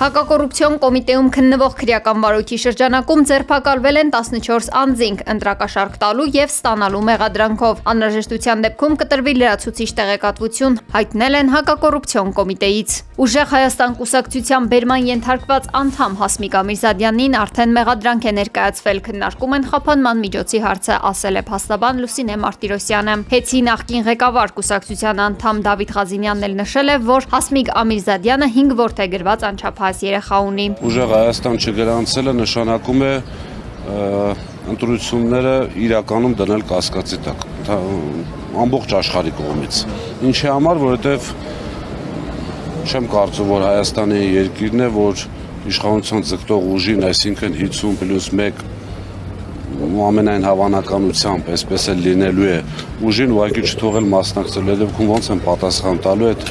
Հակակոռուպցիոն կոմիտեում քննվող քրեական վարույթի շրջանակում ձերբակալվել են 14 անձինք ընտրակաշառք տալու և ստանալու մեղադրանքով։ Անհրաժեշտության դեպքում կտրվի լրացուցիչ տեղեկատվություն, հայտնել են հակակոռուպցիոն կոմիտեից։ Ուժեղ Հայաստան կուսակցության բերման ենթարկված անդամ Հասմիկ Ամիրզադյանին արդեն մեղադրանք է ներկայացվել, քննարկում են խափանման միջոցի հարցը, ասել է փաստաբան Լուսինե Մարտիրոսյանը։ ՀԵՑ-ի նախկին ղեկավար կուսակցության անդամ Դավիթ Ղազինյանն էլ նշել է, որ Հասմիկ Ամիրզադյանը 5 որդեգրված անչափահաս երեխա ունի։ Ուժեղ Հայաստան չգրանցելը նշանակում է ընտրությունները իրականում դնել կասկածի տակ ամբողջ աշխարհի կողմից։ Ինչի համար, որովհետև չեմ կարծում, որ Հայաստանի երկիրն է, որ իշխանության ձգտող ուժին, այսինքն 50+1 ամենայն հավանականությամբ այսպես էլ լինելու է ուժին ուղղակի չթողել մասնակցել, դեպքում ոնց են պատասխան տալու այդ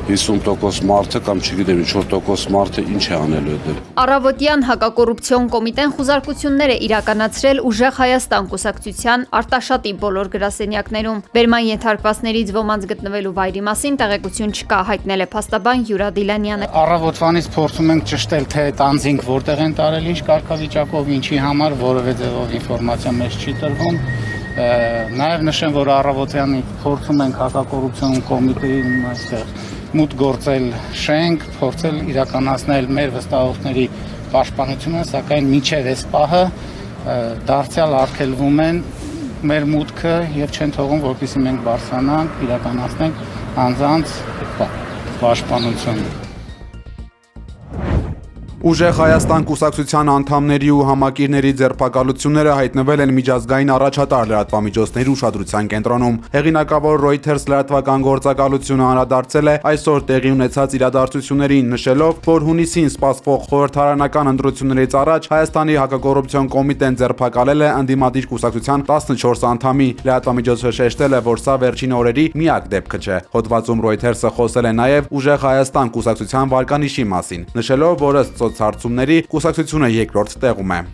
50% մարդը կամ չգիտեմ ինչ որ տոկոս մարդը ինչ է անելու այդ։ Առավոտյան հակակոռուպցիոն կոմիտեն խուզարկություններ է իրականացրել Ուժեղ Հայաստան կուսակցության Արտաշատի բոլոր գրասենյակներում։ Բերման ենթարկվածներից ոմանց գտնվելու վայրի մասին տեղեկություն չկա, հայտնել է փաստաբան Յուրա Դիլանյանը։ Առավոտվանից փորձում ենք ճշտել, թե այդ անձինք որտեղ են տարել, ինչ կարգավիճակով, ինչի համար, որևէ ձևով ինֆորմացիա մեզ չի տրվում։ Նաև նշեմ, որ առավոտյանի փորձում ենք հակակոռուպցիոն կոմիտեին այստեղ մուտք գործել շենք, փորձել իրականացնել մեր վստահողների պաշտպանությունը, սակայն մինչև այս պահը դարձյալ արգելվում են մեր մուտքը եւ չեն թողում, որպեսզի մենք բարձրանանք, իրականացնենք անձանց պաշտպանությունը։ Ուժեղ Հայաստան կուսակցության անդամների ու համակիրների ձերբակալությունները հայտնվել են միջազգային առաջատար լրատվամիջոցների ուշադրության կենտրոնում։ Հեղինակավոր Reuters լրատվական գործակալությունը անդրադարձել է այսօր տեղի ունեցած իրադարձություններին, նշելով, որ հունիսին սպասվող խորհրդարանական ընտրություններից առաջ Հայաստանի հակակոռուպցիոն կոմիտեն ձերբակալել է ընդդիմադիր կուսակցության 14 անդամի։ Լրատվամիջոցը շեշտել է, որ սա վերջին օրերի միակ դեպքը չէ։ Հոդվածում Reuters-ը խոսել է նաև Ուժեղ Հայաստան կուսակցության վարկանիշի մասին, նշելով, որ ըստ հարցումների կուսակցությունը երկրորդ տեղում է։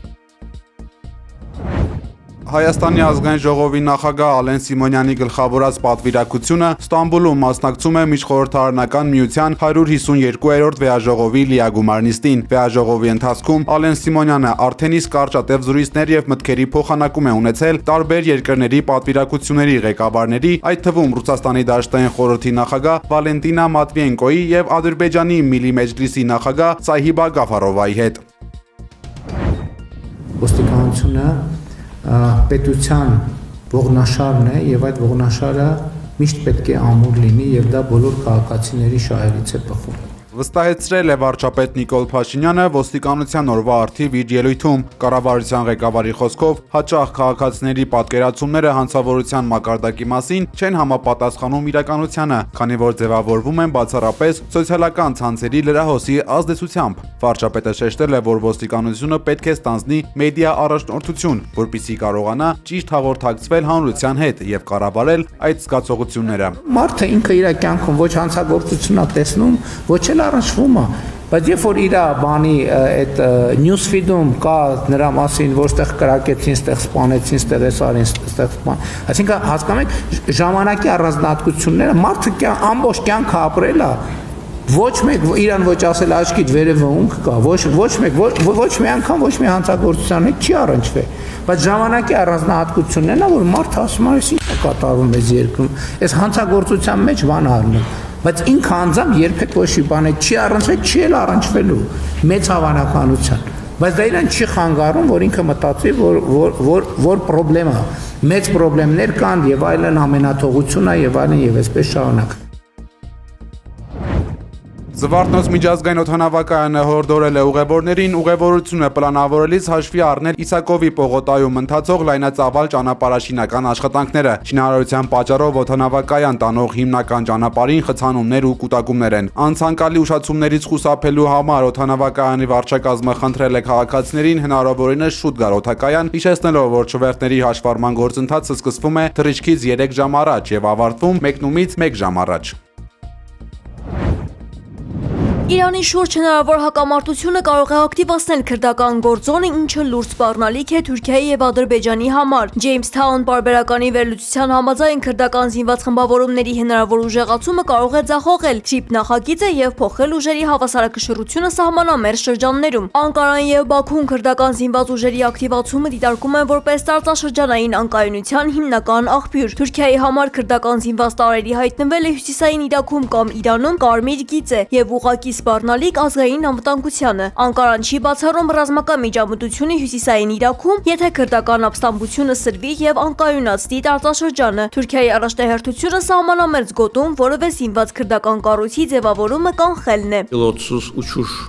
Հայաստանի ազգային ժողովի նախագահ Ալեն Սիմոնյանի գլխավորած պատվիրակությունը Ստամբուլում մասնակցում է միջխորհրդարանական միության 152-րդ վեաժողովի լիագումար նիստին։ Վեաժողովի ընթացքում Ալեն Սիմոնյանը արդեն իսկ կարճատև զրույցներ եւ մտքերի փոխանակում է ունեցել տարբեր երկրների պատվիրակությունների ղեկավարների, այդ թվում Ռուսաստանի Դաշնային խորհրդի նախագահ Վալենտինա Մատվիենկոյի եւ Ադրբեջանի Միլի Մեջլիսի նախագահ Սահիբա Գաֆարովայի հետ։ Ոստիկանությունը պետության ողնաշարն է եւ այդ ողնաշարը միշտ պետք է ամուր լինի եւ դա բոլոր քաղաքացիների շահերից է բխում։ Վստահեցրել է վարչապետ Նիկոլ Փաշինյանը ոստիկանության օրվա առթիվ իր ելույթում։ Կառավարության ղեկավարի խոսքով հաճախ քաղաքացիների պատկերացումները հանցավորության մակարդակի մասին չեն համապատասխանում իրականությանը, քանի որ ձևավորվում են բացառապես սոցիալական ցանցերի լրահոսի ազդեցությամբ։ Վարչապետը շեշտել է, որ ոստիկանությունը պետք է ստանձնի մեդիա առաջնորդություն, որպեսզի կարողանա ճիշտ հաղորդակցվել հանրության հետ եւ կառավարել այդ զգացողությունները։ Մարդը ինքը իր կյանքում ոչ հանցագործություն է տեսնում, ոչ էլ առնչվում է, բայց երբ որ իր բանի այդ news feed-ում կա նրա մասին, որ ստեղ կրակեցին, ստեղ սպանեցին, ստեղ էսարին, ստեղ սպան, այսինքն հասկանում եք ժամանակի առանձնահատկությունները մարդը ամբողջ կյանքը ապրել է, ոչ մեկ իրան ոչ ասել աչքիդ վերևը ունք կա, ոչ մի անգամ ոչ մի հանցագործության հետ չի առնչվել, բայց ժամանակի առանձնահատկություններն է, որ մարդը ասում է, ինչ է կատարվում այս երկրում, այս հանցագործության մեջ բան առնում, բայց ինքը անձամբ երբեք ոչ մի բան չի առնչվել, չի էլ առնչվելու մեծ հավանականության, բայց դա իրան չի խանգարում, որ ինքը մտածի, որ պրոբլեմ է, մեծ պրոբլեմներ կան եւ այլն, ամենաթողություն է եւ այլն եւ այսպես շարունակ։ Զվարթնոց միջազգային օդանավակայանը հորդորել է ուղևորներին ուղևորությունը պլանավորելիս հաշվի առնել Իսակովի պողոտայում ընթացող լայնածավալ ճանապարհաշինական աշխատանքները։ Շինարարության պատճառով օդանավակայան տանող հիմնական ճանապարհին խցանումներ ու կուտակումներ են։ Անցանկալի ուշացումներից խուսափելու համար օդանավակայանի վարչակազմը խնդրել է քաղաքացիներին հնարավորինս շուտ գալ օդակայան, հիշեցնելով, որ չվերթների հաշվառման գործընթացը սկսվում է թռիչքից 3 ժամ առաջ եւ ավարտվում մեկնումից 1 ժամ առաջ։ Իրանի շուրջ հնարավոր հակամարտությունը կարող է ակտիվացնել քրդական գործոնը, ինչը լուրջ սպառնալիք է Թուրքիայի եւ Ադրբեջանի համար։ Ջեյմսթաուն պարբերականի վերլուծության համաձայն քրդական զինված խմբավորումների հնարավոր ուժեղացումը կարող է ձախողել TRIP նախագիծը եւ փոխել ուժերի հավասարակշռությունը սահմանամերձ շրջաններում։ Անկարան եւ Բաքուն քրդական զինված ուժերի ակտիվացումը դիտարկում են որպես տարածաշրջանային անկայունության հիմնական աղբյուր։ Թուրքիայի համար քրդական զինված տարրերի հայտնվելը հյուսիսային Իրաքում կամ Իրանում կարմիր գիծ է եւ ուղղակի սպառնալիք ազգային անվտանգությանը։ Անկարան չի բացառում ռազմական միջամտությունը հյուսիսային Իրաքում, եթե քրդական ապստամբությունը սրվի եւ անկայունացնի տարածաշրջանը։ Թուրքիայի առաջնահերթությունը սահմանամերձ գոտում որևէ զինված քրդական կառույցի ձևավորումը կանխելն է։ Pilotsuz uçuş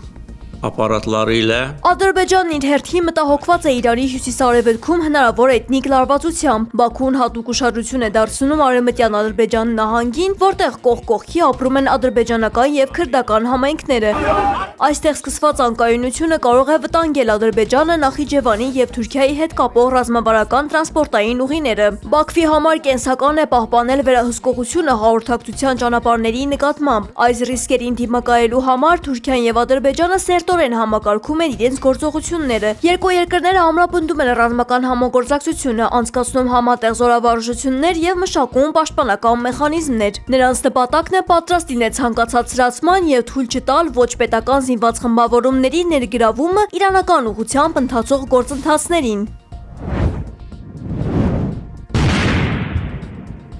ապարատlarıyla Ադրբեջանն իր հերթի մտահոգված է Իրանի հյուսիսարևելքում հնարավոր էթնիկ լարվածությամբ։ Բաքուն հատուկ ուշադրություն է դարձնում արևմտյան Ադրբեջան նահանգին, որտեղ կողք կողքի ապրում են ադրբեջանական եւ քրդական համայնքները։ Այստեղ սկսված անկայունությունը կարող է վտանգել Ադրբեջանը, Նախիջևանի եւ Թուրքիայի հետ կապող ռազմավարական տրանսպորտային ուղիները։ Բաքվի համար կենսական է պահպանել վերահսկողությունը հաղորդակցության ճանապարհների նկատմամբ։ Այս ռիսկերին դիմակայելու համար Թուրքիան եւ Ադրբեջանը սերտորեն համակարգում են իրենց գործողությունները։ Երկու երկրները ամրապնդում են ռազմական համագործակցությունը, անցկացնում համատեղ զորավարժություններ եւ մշակում պաշտպանական մեխանիզմներ։ Նրանց նպատակն է պատրաստ լինել ցանկացած սրացման եւ թույլ չտալ ոչ պետական զինված խմբավորումների ներգրավումը իրանական ուղղությամբ ընթացող գործընթացներին։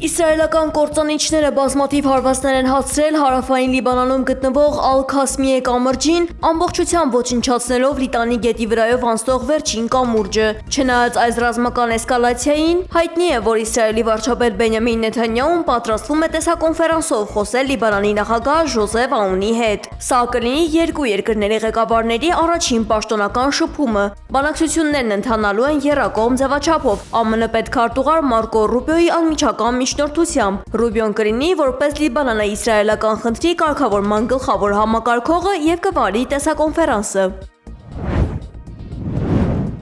Իսրայելական կործանիչները բազմաթիվ հարվածներ են հասցրել հարավային Լիբանանում գտնվող Ալ-Քասմիե կամրջին, ամբողջությամբ ոչնչացնելով Լիտանի գետի վրայով անցնող վերջին կամուրջը։ Չնայած այս ռազմական էսկալացիային, հայտնի է, որ Իսրայելի վարչապետ Բենյամին Նեթանյահուն պատրաստվում է տեսակոնֆերանսով խոսել Լիբանանի նախագահ Ժոզեֆ Աունի հետ։ Սա կլինի երկու երկրների ղեկավարների առաջին պաշտոնական շփումը։ Բանակցություններն ընթանալու են եռակողմ ձևաչափով։ ԱՄՆ պետքարտուղար Մարկո Ռուբիոյի անմիջական միջնորդությամբ։ Ռուբիոն կլինի որպես Լիբանանա-իսրայելական խնդրի կարգավորման գլխավոր համակարգողը եւ կվարի տեսակոնֆերանսը։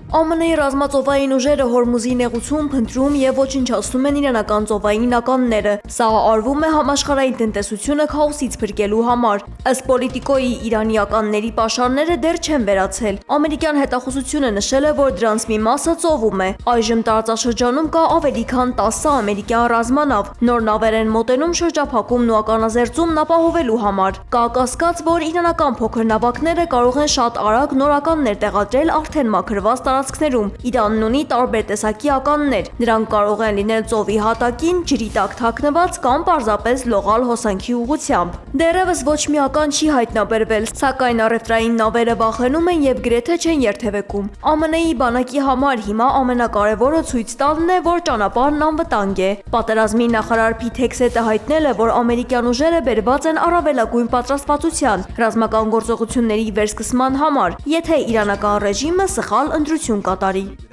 ԱՄՆ-ի ռազմածովային ուժերը Հորմուզի նեղուցում փնտրում եւ ոչնչացնում են իրանական ծովային ականները։ Սա արվում է համաշխարհային տնտեսությունը քաոսից փրկելու համար։ Ըստ Պոլիտիկոյի Իրանի ականների պաշարները դեռ չեն վերացել։ Ամերիկյան հետախուզությունը նշել է, որ դրանց մի մասը ծովում է։ Այժմ տարածաշրջանում կա ավելի քան 10 ամերիկյան ռազմանավ։ Նոր նավեր են մոտենում շրջափակումն ու ականազերծումն ապահովելու համար։ Կա կասկած, որ իրանական փոքր նավակները կարող են շատ արագ նոր ականներ տեղադրել արդեն մաքրված տարածքներում։ Իրանն ունի տարբեր տեսակի ականներ։ Նրանք կարող են լինել ծովի հատակին, ջրի տակ թաքնված կամ պարզապես լողալ հոսանքի ուղղությամբ։ Դեռևս ոչ մի ական չի հայտնաբերվել, սակայն առևտրային նավերը վախենում են եւ գրեթե չեն երթևեկում։ ԱՄՆ-ի բանակի համար հիմա ամենակարևորը ցույց տալն է, որ ճանապարհն անվտանգ է։ Պատերազմի նախարար Փիթ Հեքսետը հայտնել է, որ ամերիկյան ուժերը բերված են առավելագույն պատրաստվածության ռազմական գործողությունների վերսկսման համար, եթե իրանական ռեժիմը սխալ ընտրություն կատարի։